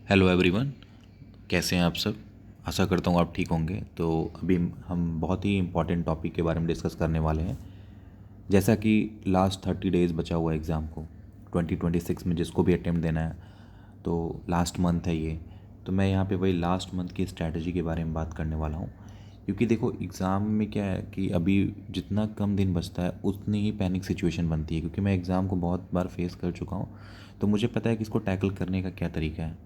Hello everyone. कैसे हैं आप सब? आशा करता हूँ आप ठीक होंगे। तो अभी हम बहुत ही इम्पोर्टेंट टॉपिक के बारे में डिस्कस करने वाले हैं। जैसा कि लास्ट 30 डेज़ बचा हुआ है एग्ज़ाम को 2026 में जिसको भी अटेम्प्ट देना है, तो लास्ट मंथ है ये। तो मैं यहाँ पे वही लास्ट मंथ की स्ट्रैटेजी के बारे में बात करने वाला हूँ। क्योंकि देखो एग्ज़ाम में क्या है कि अभी जितना कम दिन बचता है उतनी ही पैनिक सिचुएशन बनती है। क्योंकि मैं एग्ज़ाम को बहुत बार फेस कर चुका हूँ, तो मुझे पता है कि इसको टैकल करने का क्या तरीका है।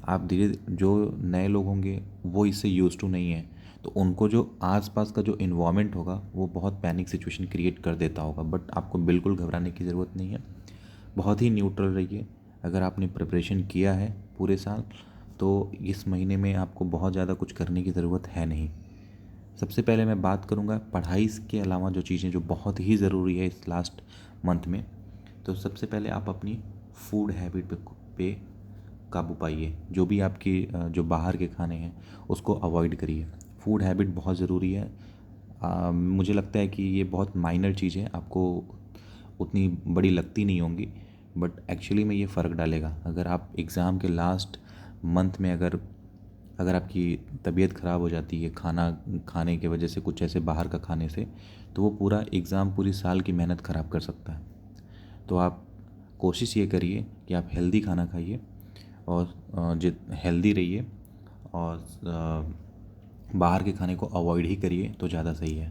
आप धीरे जो नए लोग होंगे वो इससे यूज़ टू नहीं है, तो उनको जो आसपास का जो इन्वायरमेंट होगा वो बहुत पैनिक सिचुएशन क्रिएट कर देता होगा। बट आपको बिल्कुल घबराने की ज़रूरत नहीं है। बहुत ही न्यूट्रल रहिए। अगर आपने प्रिपरेशन किया है पूरे साल, तो इस महीने में आपको बहुत ज़्यादा कुछ करने की ज़रूरत है नहीं। सबसे पहले मैं बात करूँगा पढ़ाई के अलावा जो चीज़ें जो बहुत ही ज़रूरी है इस लास्ट मंथ में। तो सबसे पहले आप अपनी फूड हैबिट पे काबू पाइए। जो भी आपकी जो बाहर के खाने हैं उसको अवॉइड करिए। फूड हैबिट बहुत ज़रूरी है। मुझे लगता है कि ये बहुत माइनर चीज़ है, आपको उतनी बड़ी लगती नहीं होंगी, बट एक्चुअली में ये फ़र्क डालेगा। अगर आप एग्ज़ाम के लास्ट मंथ में अगर अगर आपकी तबीयत ख़राब हो जाती है खाना खाने की वजह से, कुछ ऐसे बाहर का खाने से, तो वो पूरा एग्ज़ाम पूरी साल की मेहनत ख़राब कर सकता है। तो आप कोशिश ये करिए कि आप हेल्दी खाना खाइए और जित हेल्दी रहिए और बाहर के खाने को अवॉइड ही करिए तो ज़्यादा सही है।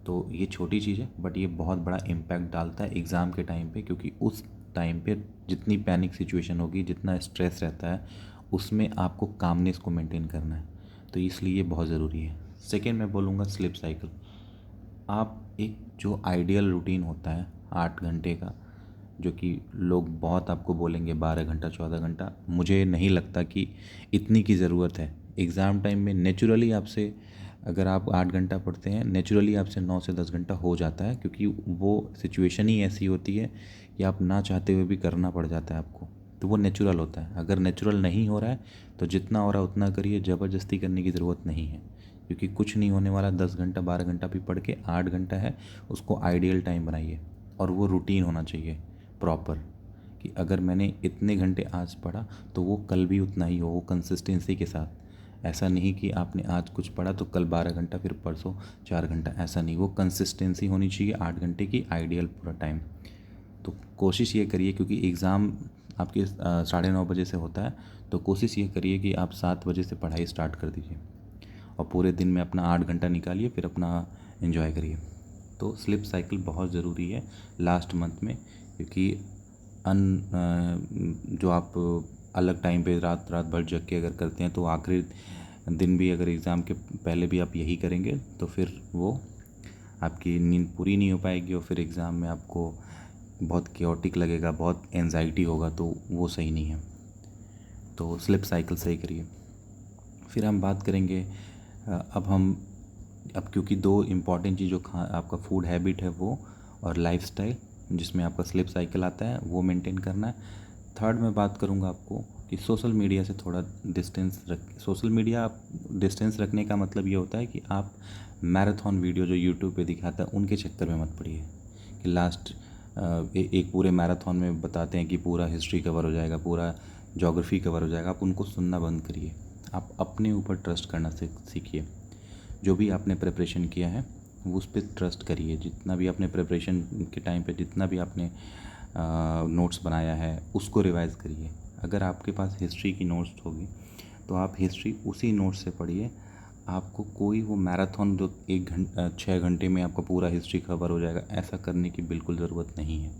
तो ये छोटी चीज़ है, बट ये बहुत बड़ा इम्पैक्ट डालता है एग्ज़ाम के टाइम पे। क्योंकि उस टाइम पे जितनी पैनिक सिचुएशन होगी, जितना स्ट्रेस रहता है, उसमें आपको कामनेस को मेंटेन करना है। तो इसलिए ये बहुत ज़रूरी है। सेकेंड मैं बोलूँगा स्लीप साइकिल। आप एक जो आइडियल रूटीन होता है 8 घंटे का, जो कि लोग बहुत आपको बोलेंगे 12 घंटा 14 घंटा, मुझे नहीं लगता कि इतनी की ज़रूरत है। एग्ज़ाम टाइम में नेचुरली आपसे, अगर आप 8 घंटा पढ़ते हैं, नेचुरली आपसे 9 से 10 घंटा हो जाता है। क्योंकि वो सिचुएशन ही ऐसी होती है कि आप ना चाहते हुए भी करना पड़ जाता है आपको। तो वो नेचुरल होता है। अगर नेचुरल नहीं हो रहा है तो जितना हो रहा है उतना करिए, ज़बरदस्ती करने की ज़रूरत नहीं है। क्योंकि कुछ नहीं होने वाला। 10 घंटा 12 घंटा भी पढ़ के 8 घंटा है, उसको आइडियल टाइम बनाइए। और वो रूटीन होना चाहिए प्रॉपर, कि अगर मैंने इतने घंटे आज पढ़ा तो वो कल भी उतना ही हो, वो कंसिस्टेंसी के साथ। ऐसा नहीं कि आपने आज कुछ पढ़ा तो कल 12 घंटा, फिर परसों 4 घंटा, ऐसा नहीं। वो कंसिस्टेंसी होनी चाहिए 8 घंटे की, आइडियल पूरा टाइम। तो कोशिश ये करिए, क्योंकि एग्ज़ाम आपके 9:30 बजे से होता है, तो कोशिश ये करिए कि आप 7 बजे से पढ़ाई स्टार्ट कर दीजिए और पूरे दिन में अपना 8 घंटा निकालिए, फिर अपना एंजॉय करिए। तो स्लीप साइकिल बहुत ज़रूरी है लास्ट मंथ में। क्योंकि जो आप अलग टाइम पे रात रात भर जग के अगर करते हैं, तो आखिरी दिन भी अगर एग्ज़ाम के पहले भी आप यही करेंगे तो फिर वो आपकी नींद पूरी नहीं हो पाएगी और फिर एग्ज़ाम में आपको बहुत केओटिक लगेगा, बहुत एंजाइटी होगा, तो वो सही नहीं है। तो स्लीप साइकिल सही करिए। फिर हम बात करेंगे अब क्योंकि दो इम्पॉर्टेंट चीज़, जो आपका फूड हैबिट है वो, और लाइफस्टाइल जिसमें आपका स्लीप साइकिल आता है, वो मेंटेन करना है। थर्ड मैं बात करूँगा आपको कि सोशल मीडिया से थोड़ा डिस्टेंस सोशल मीडिया डिस्टेंस रखने का मतलब ये होता है कि आप मैराथन वीडियो जो यूट्यूब पे दिखाता है उनके चक्कर में मत पड़िए। कि लास्ट एक पूरे मैराथन में बताते हैं कि पूरा हिस्ट्री कवर हो जाएगा, पूरा ज्योग्राफी कवर हो जाएगा, आप उनको सुनना बंद करिए। आप अपने ऊपर ट्रस्ट करना सीखिए। जो भी आपने प्रिपरेशन किया है वो उस पर ट्रस्ट करिए। जितना भी आपने प्रिपरेशन के टाइम पे जितना भी आपने नोट्स बनाया है उसको रिवाइज़ करिए। अगर आपके पास हिस्ट्री की नोट्स होगी तो आप हिस्ट्री उसी नोट्स से पढ़िए। आपको कोई वो मैराथन जो 6 घंटे में आपका पूरा हिस्ट्री कवर हो जाएगा, ऐसा करने की बिल्कुल ज़रूरत नहीं है।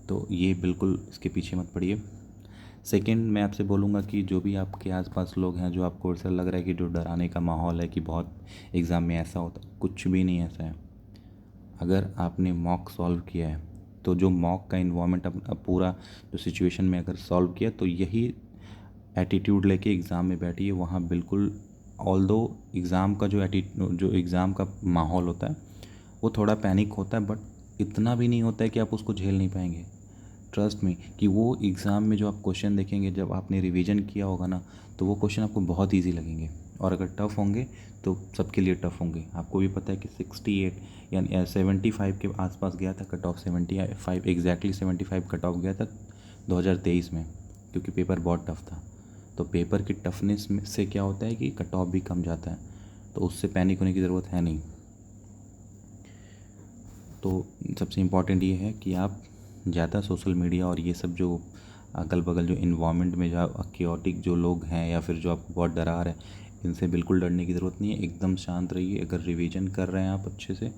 तो ये बिल्कुल इसके पीछे मत पड़िए। सेकंड मैं आपसे बोलूँगा कि जो भी आपके आसपास लोग हैं, जो आपको ऐसा लग रहा है कि जो डराने का माहौल है कि बहुत एग्ज़ाम में ऐसा होता है, कुछ भी नहीं ऐसा है। अगर आपने मॉक सॉल्व किया है तो जो मॉक का इन्वायरमेंट अब पूरा जो सिचुएशन में अगर सॉल्व किया, तो यही एटीट्यूड लेके एग्ज़ाम में बैठिए। वहाँ बिल्कुल ऑल्दो एग्ज़ाम का जो एग्ज़ाम का माहौल होता है वो थोड़ा पैनिक होता है, बट इतना भी नहीं होता है कि आप उसको झेल नहीं पाएंगे। ट्रस्ट में कि वो एग्ज़ाम में जो आप क्वेश्चन देखेंगे, जब आपने रिवीजन किया होगा ना, तो वो क्वेश्चन आपको बहुत इजी लगेंगे। और अगर टफ़ होंगे तो सबके लिए टफ़ होंगे। आपको भी पता है कि 68 यानी 75 के आसपास गया था cut off. 75 exactly 75 cut off गया था 2023 में, क्योंकि पेपर बहुत टफ था। तो पेपर की टफनेस से क्या होता है कि कट ऑफ भी कम जाता है, तो उससे पैनिक होने की ज़रूरत है नहीं। तो सबसे इम्पॉर्टेंट ये है कि आप ज़्यादा सोशल मीडिया और ये सब जो अगल बगल जो इन्वामेंट में जो क्योटिक जो लोग हैं या फिर जो आपको बहुत डरा रहे हैं, इनसे बिल्कुल डरने की ज़रूरत नहीं है। एकदम शांत रहिए। अगर रिवीजन कर रहे हैं आप अच्छे से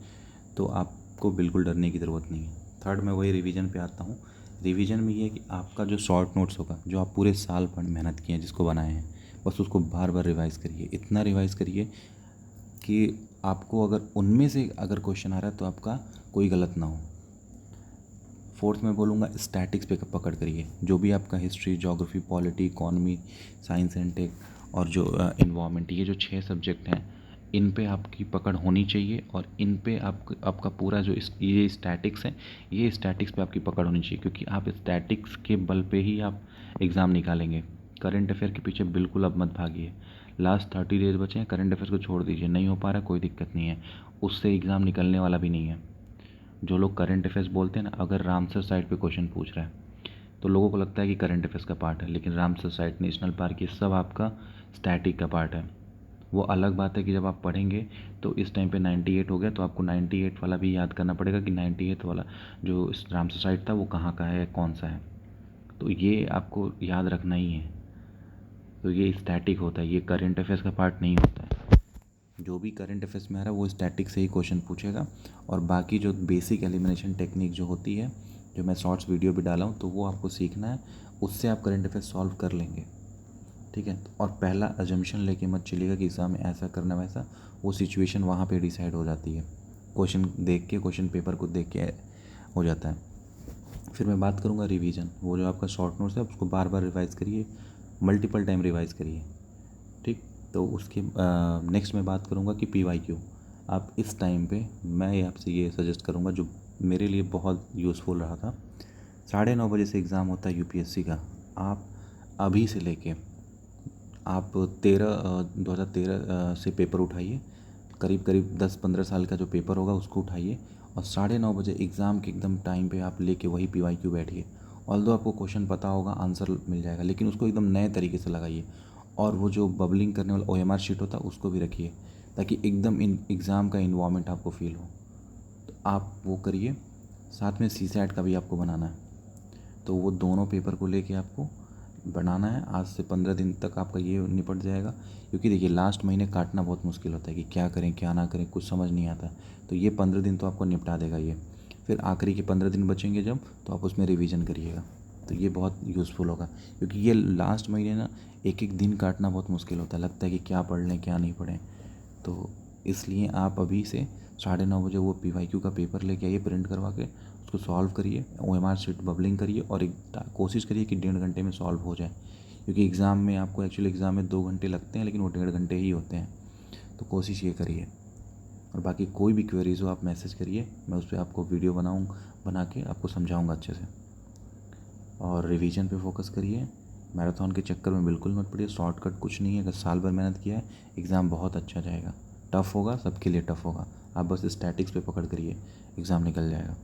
तो आपको बिल्कुल डरने की ज़रूरत नहीं है। थर्ड, मैं वही रिवीजन पे आता हूँ। रिवीजन में ये है कि आपका जो शॉर्ट नोट्स होगा, जो आप पूरे साल भर मेहनत किए हैं, जिसको बनाए हैं, बस उसको बार बार रिवाइज़ करिए। इतना रिवाइज़ करिए कि आपको अगर उनमें से अगर क्वेश्चन आ रहा है तो आपका कोई गलत ना हो। फोर्थ में बोलूँगा स्टैटिक्स पे पकड़ करिए। जो भी आपका history, geography, polity, economy, science and tech और जो इन्वायरमेंट, ये जो 6 सब्जेक्ट हैं, इन पे आपकी पकड़ होनी चाहिए। और इन पे आपका पूरा जो ये स्टैटिक्स है, ये स्टैटिक्स पे आपकी पकड़ होनी चाहिए, क्योंकि आप स्टैटिक्स के बल पे ही आप एग्ज़ाम निकालेंगे। करंट अफेयर के पीछे बिल्कुल अब मत भागिए। लास्ट 30 डेज बचे हैं, करंट अफेयर्स को छोड़ दीजिए। नहीं हो पा रहा, कोई दिक्कत नहीं है, उससे एग्ज़ाम निकलने वाला भी नहीं है। जो लोग करंट अफेयर्स बोलते हैं ना, अगर रामसर साइट पे क्वेश्चन पूछ रहा है तो लोगों को लगता है कि करंट अफेयर्स का पार्ट है, लेकिन रामसर साइट, नेशनल पार्क, ये सब आपका स्टैटिक का पार्ट है। वो अलग बात है कि जब आप पढ़ेंगे तो इस टाइम पे 98 हो गया तो आपको 98 वाला भी याद करना पड़ेगा कि 98 वाला जो रामसर साइट था वो कहाँ का है, कौन सा है। तो ये आपको याद रखना ही है। तो ये स्टैटिक होता है, ये करंट अफेयर्स का पार्ट नहीं होता है। जो भी करंट अफेयर्स में आ रहा है वो स्टैटिक से ही क्वेश्चन पूछेगा। और बाकी जो बेसिक एलिमिनेशन टेक्निक जो होती है, जो मैं शॉर्ट्स वीडियो भी डाला हूँ, तो वो आपको सीखना है। उससे आप करंट अफेयर्स सॉल्व कर लेंगे, ठीक है। और पहला अजम्पशन लेके मत चलिएगा कि एग्ज़ाम में ऐसा करना वैसा। वो सिचुएशन वहाँ पे डिसाइड हो जाती है, क्वेश्चन देख के, क्वेश्चन पेपर को देख के हो जाता है। फिर मैं बात करूँगा रिवीजन। वो जो आपका शॉर्ट नोट्स है उसको बार बार रिवाइज़ करिए, मल्टीपल टाइम रिवाइज़ करिए, ठीक। तो उसके नेक्स्ट मैं बात करूँगा कि PYQ। आप इस टाइम पे मैं आपसे ये सजेस्ट करूँगा, जो मेरे लिए बहुत यूज़फुल रहा था। 9:30 बजे से एग्ज़ाम होता है UPSC का। आप अभी से लेके आप 2013 से पेपर उठाइए। करीब करीब 10-15 साल का जो पेपर होगा उसको उठाइए और 9:30 बजे एग्ज़ाम के एकदम टाइम पे आप लेके वही PYQ बैठिए। ऑल्दो आपको क्वेश्चन पता होगा, आंसर मिल जाएगा, लेकिन उसको एकदम नए तरीके से लगाइए। और वो जो बबलिंग करने वाला OMR शीट होता है उसको भी रखिए, ताकि एकदम इन एग्ज़ाम का इन्वायरमेंट आपको फील हो। तो आप वो करिए। साथ में CSAT का भी आपको बनाना है, तो वो दोनों पेपर को लेके आपको बनाना है। आज से 15 दिन तक आपका ये निपट जाएगा, क्योंकि देखिए लास्ट महीने काटना बहुत मुश्किल होता है कि क्या करें क्या ना करें, कुछ समझ नहीं आता। तो ये 15 दिन तो आपको निपटा देगा ये। फिर आखिरी के 15 दिन बचेंगे जब, तो आप उसमें रिवीजन करिएगा। तो ये बहुत यूज़फुल होगा, क्योंकि ये लास्ट महीने ना एक एक दिन काटना बहुत मुश्किल होता है। लगता है कि क्या पढ़ लें क्या नहीं पढ़ें। तो इसलिए आप अभी से 9:30 बजे वो PYQ का पेपर लेके आइए, प्रिंट करवा के उसको सॉल्व करिए, OMR शीट बबलिंग करिए और एक कोशिश करिए कि 1.5 घंटे में सॉल्व हो जाए। क्योंकि एग्ज़ाम में आपको एक्चुअली एग्ज़ाम में 2 घंटे लगते हैं, लेकिन वो 1.5 घंटे ही होते हैं। तो कोशिश ये करिए। और बाकी कोई भी क्वेरीज़ हो आप मैसेज करिए, मैं उस पर आपको वीडियो बना के आपको समझाऊँगा अच्छे से। और रिवीजन पे फोकस करिए। मैराथन के चक्कर में बिल्कुल मत पड़िए। शॉर्टकट कुछ नहीं है। अगर साल भर मेहनत किया है, एग्ज़ाम बहुत अच्छा जाएगा। टफ़ होगा, सबके लिए टफ़ होगा। आप बस स्टैटिक्स पे पकड़ करिए, एग्ज़ाम निकल जाएगा।